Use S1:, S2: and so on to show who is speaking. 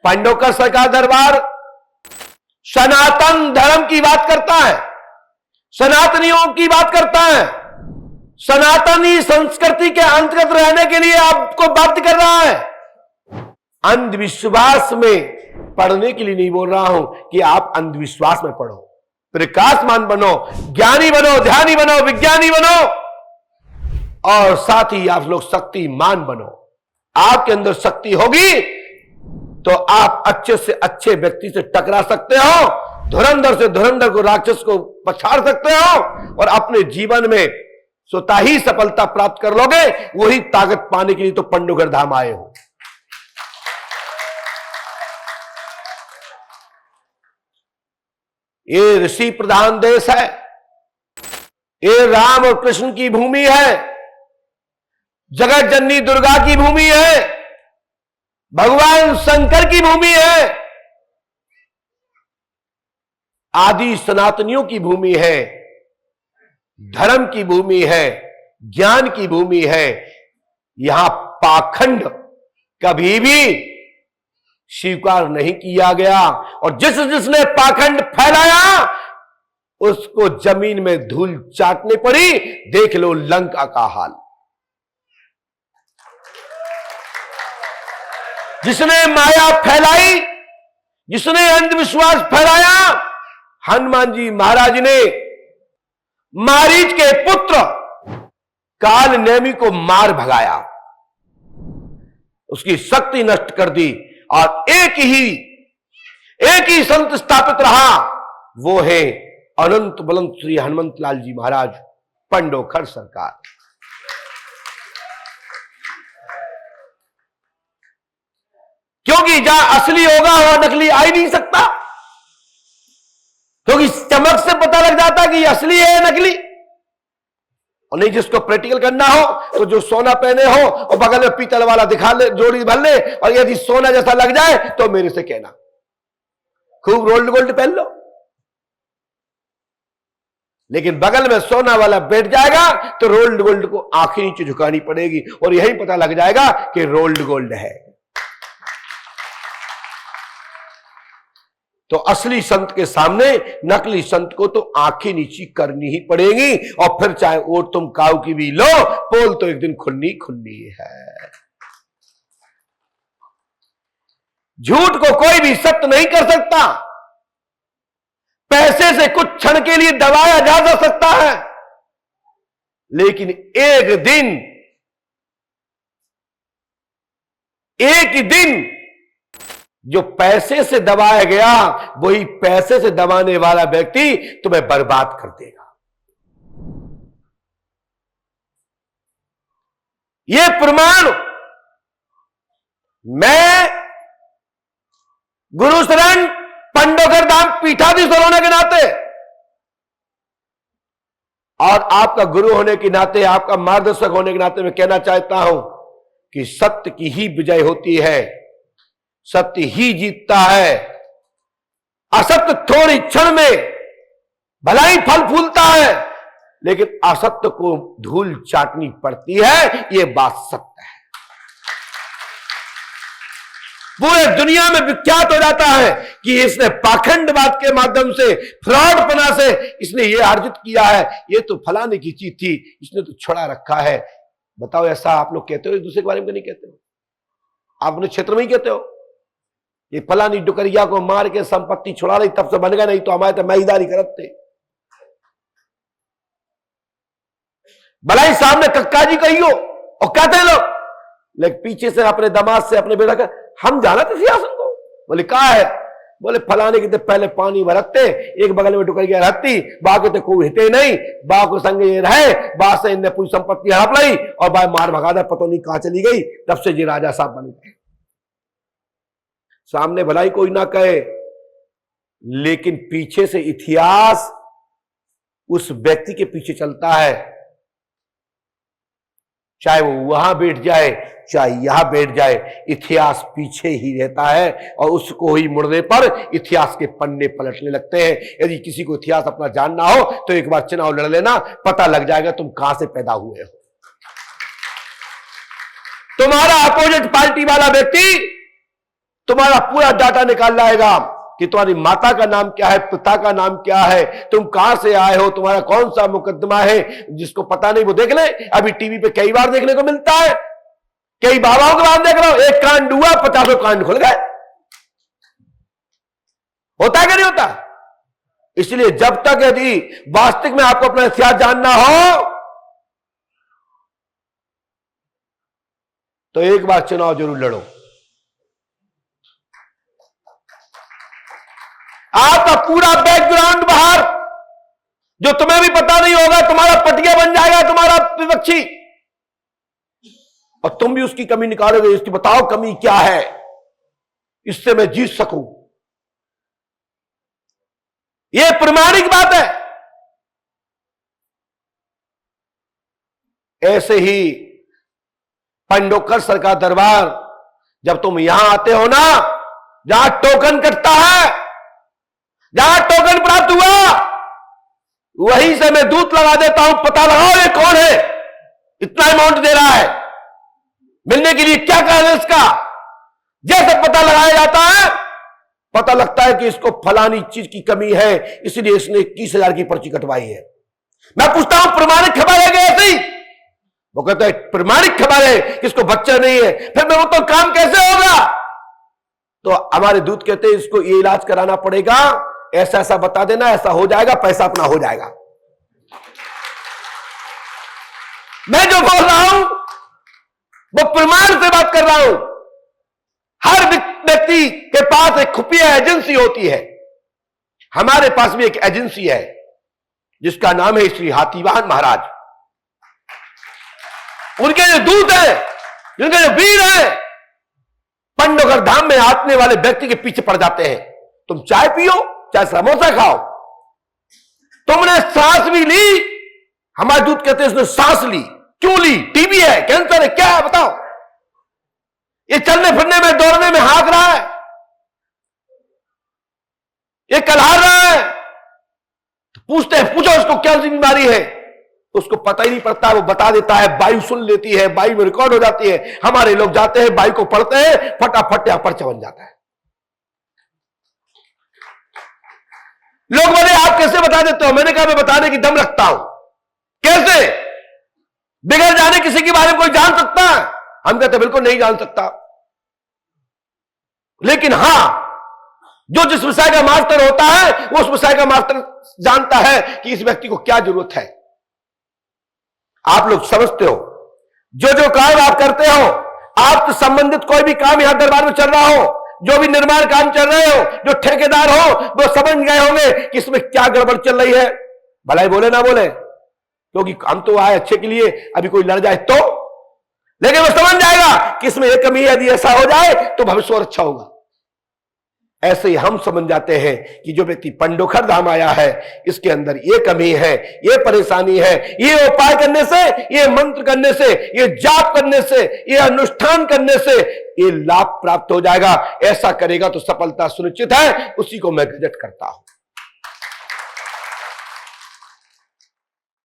S1: पंडोकर सरकार दरबार सनातन धर्म की बात करता है, सनातनियों की बात करता है, सनातनी संस्कृति के अंतर्गत रहने के लिए आपको बाध्य कर रहा है। अंधविश्वास में पढ़ने के लिए नहीं बोल रहा हूं कि आप अंधविश्वास में पढ़ो, प्रकाशमान बनो, ज्ञानी बनो, ध्यानी बनो, विज्ञानी बनो और साथ ही आप लोग शक्तिमान बनो। आपके अंदर शक्ति होगी तो आप अच्छे से अच्छे व्यक्ति से टकरा सकते हो, धुरंधर से धुरंधर को, राक्षस को पछाड़ सकते हो और अपने जीवन में स्वतः ही सफलता प्राप्त कर लोगे। वही ताकत पाने के लिए तो पंडोगर धाम आए हो। ये ऋषि प्रधान देश है, ये राम और कृष्ण की भूमि है, जगत जननी दुर्गा की भूमि है, भगवान शंकर की भूमि है, आदि सनातनियों की भूमि है, धर्म की भूमि है, ज्ञान की भूमि है। यहां पाखंड कभी भी स्वीकार नहीं किया गया और जिसने पाखंड फैलाया उसको जमीन में धूल चाटनी पड़ी। देख लो लंका का हाल। जिसने माया फैलाई, जिसने अंधविश्वास फैलाया, हनुमान जी महाराज ने मारीच के पुत्र काल नेमी को मार भगाया, उसकी शक्ति नष्ट कर दी और एक ही संत स्थापित रहा, वो है अनंत बलंत श्री हनुमंत लाल जी महाराज पंडोखर सरकार। क्योंकि जहां असली होगा वहां नकली आ ही नहीं सकता, क्योंकि चमक से पता लग जाता कि ये असली है या नकली। और नहीं, जिसको प्रैक्टिकल करना हो तो जो सोना पहने हो और बगल में पीतल वाला दिखा ले, जोड़ी भर ले, और यदि सोना जैसा लग जाए तो मेरे से कहना, खूब रोल्ड गोल्ड पहन लो। लेकिन बगल में सोना वाला बैठ जाएगा तो रोल्ड गोल्ड को आंखें नीचे झुकानी पड़ेगी और यही पता लग जाएगा कि रोल्ड गोल्ड है। तो असली संत के सामने नकली संत को तो आंखें नीची करनी ही पड़ेगी और फिर चाहे ओट तुम काऊ की भी लो, पोल तो एक दिन खुन्नी खुन्नी है। झूठ को कोई भी सत्य नहीं कर सकता। पैसे से कुछ क्षण के लिए दबाया जा सकता है, लेकिन एक दिन जो पैसे से दबाया गया वही पैसे से दबाने वाला व्यक्ति तुम्हें बर्बाद कर देगा। यह प्रमाण मैं गुरु शरण पंडोकर धाम पीठाधीश्वर होने के नाते और आपका गुरु होने के नाते, आपका मार्गदर्शक होने के नाते मैं कहना चाहता हूं कि सत्य की ही विजय होती है, सत्य ही जीतता है। असत्य थोड़ी क्षण में भला ही फल फूलता है, लेकिन असत्य को धूल चाटनी पड़ती है। यह बात सत्य है। पूरे दुनिया में विख्यात हो जाता है कि इसने पाखंडवाद के माध्यम से, फ्रॉडपना से इसने ये अर्जित किया है, ये तो फलाने की चीज थी, इसने तो छुड़ा रखा है। बताओ, ऐसा आप लोग कहते हो? एक दूसरे के बारे में नहीं कहते हो? आप अपने क्षेत्र में ही कहते हो ये फलानी डुकरिया को मार के संपत्ति छुड़ा रही, तब से बन गया, नहीं तो हमारे तो मैदारी करते। भलाई सामने कक्का जी कहियो और कहते लोग, लेकिन पीछे से अपने दामाद से, अपने बेटा का, हम जाना थे सियासत को। बोले कहा है? बोले फलाने की तो पहले पानी भरते, एक बगल में डुकरिया रहती, बाकी तो कोई हिते नहीं, बा को संग ये रहे, बा से इनने पूरी संपत्ति हड़प ली और बा मार भगा दे, पता नहीं कहां चली गई, तब से जी राजा साहब बन गए। सामने भलाई कोई ना कहे, लेकिन पीछे से इतिहास उस व्यक्ति के पीछे चलता है, चाहे वो वहां बैठ जाए चाहे यहां बैठ जाए, इतिहास पीछे ही रहता है और उसको ही मुड़ने पर इतिहास के पन्ने पलटने लगते हैं। यदि किसी को इतिहास अपना जानना हो तो एक बार चुनाव लड़ लेना, पता लग जाएगा तुम कहां से पैदा हुए हो। तुम्हारा अपोजिट पार्टी वाला व्यक्ति तुम्हारा पूरा डाटा निकाल लाएगा कि तुम्हारी माता का नाम क्या है, पिता का नाम क्या है, तुम कहां से आए हो, तुम्हारा कौन सा मुकदमा है। जिसको पता नहीं वो देख ले। अभी टीवी पे कई बार देखने को मिलता है, कई बाबाओं के बाद देख रहा हूं, एक कांड हुआ 50 कांड खुल गए। होता है कि नहीं होता? इसलिए जब तक यदि वास्तविक में आपको अपना इतिहास जानना हो तो एक बार चुनाव जरूर लड़ो। आपका पूरा बैकग्राउंड बाहर, जो तुम्हें भी पता नहीं होगा, तुम्हारा पटिया बन जाएगा तुम्हारा विपक्षी, और तुम भी उसकी कमी निकालोगे। इसकी बताओ कमी क्या है, इससे मैं जीत सकूं। यह प्रमाणिक बात है। ऐसे ही पंडोकर सर का दरबार, जब तुम यहां आते हो ना, जहां टोकन कटता है, जहां टोकन प्राप्त हुआ, वहीं से मैं दूत लगा देता हूं, पता लगाओ ये कौन है, इतना अमाउंट दे रहा है, मिलने के लिए क्या कारण है इसका। जैसे पता लगाया जाता है, पता लगता है कि इसको फलानी चीज की कमी है, इसलिए इसने 21,000 की पर्ची कटवाई है। मैं पूछता हूं प्रमाणिक खबर है कि ऐसी? वो कहता है प्रमाणिक खबर है कि इसको बच्चा नहीं है। फिर मैं वो तो काम कैसे होगा? तो हमारे दूत कहते हैं इसको ये इलाज कराना पड़ेगा, ऐसा ऐसा बता देना, ऐसा हो जाएगा, पैसा अपना हो जाएगा। मैं जो बोल रहा हूं वो प्रमाण से बात कर रहा हूं। हर व्यक्ति के पास एक खुफिया एजेंसी होती है। हमारे पास भी एक एजेंसी है जिसका नाम है श्री हाथीवाहन महाराज। उनके जो दूत हैं, उनके जो वीर हैं, पंडोकर धाम में आने वाले व्यक्ति के पीछे पड़ जाते हैं। तुम चाय पियो, चाहे समोसा खाओ, तुमने सांस भी ली, हमारे दूत कहते हैं उसने सांस ली। क्यों ली? टीबी है, कैंसर है, क्या है बताओ? ये चलने फिरने में, दौड़ने में हाँक रहा है, ये कलहा रहा है। तो पूछते हैं, पूछो उसको क्या सी बीमारी है, उसको पता ही नहीं पड़ता, वो बता देता है। बाई सुन लेती है, बाई में रिकॉर्ड हो जाती है। हमारे लोग जाते हैं, बाई को पढ़ते हैं, फटाफट यहां पर्चा बन जाता है। लोग बोले आप कैसे बता देते हो? मैंने कहा मैं बताने की दम रखता हूं। कैसे? बिगड़ जाने किसी के बारे में कोई जान सकता है? हम कहते बिल्कुल नहीं जान सकता। लेकिन हां, जो जिस विषय का मास्टर होता है वो उस विषय का मास्टर जानता है कि इस व्यक्ति को क्या जरूरत है। आप लोग समझते हो, जो जो काम आप करते हो, आपसे संबंधित कोई भी काम यहां दरबार में चल रहा हो, जो भी निर्माण काम चल रहे हो, जो ठेकेदार हो, वो समझ गए होंगे कि इसमें क्या गड़बड़ चल रही है। भलाई बोले ना बोले, क्योंकि हम तो आए अच्छे के लिए, अभी कोई लड़ जाए तो, लेकिन वो समझ जाएगा कि इसमें एक कमी है, यदि ऐसा हो जाए तो भविष्य और अच्छा होगा। ऐसे ही हम समझ जाते हैं कि जो व्यक्ति पंडोखर धाम आया है, इसके अंदर ये कमी है, ये परेशानी है, ये उपाय करने से, ये मंत्र करने से, ये जाप करने से, ये अनुष्ठान करने से ये लाभ प्राप्त हो जाएगा। ऐसा करेगा तो सफलता सुनिश्चित है। उसी को मैं गजट करता हूं।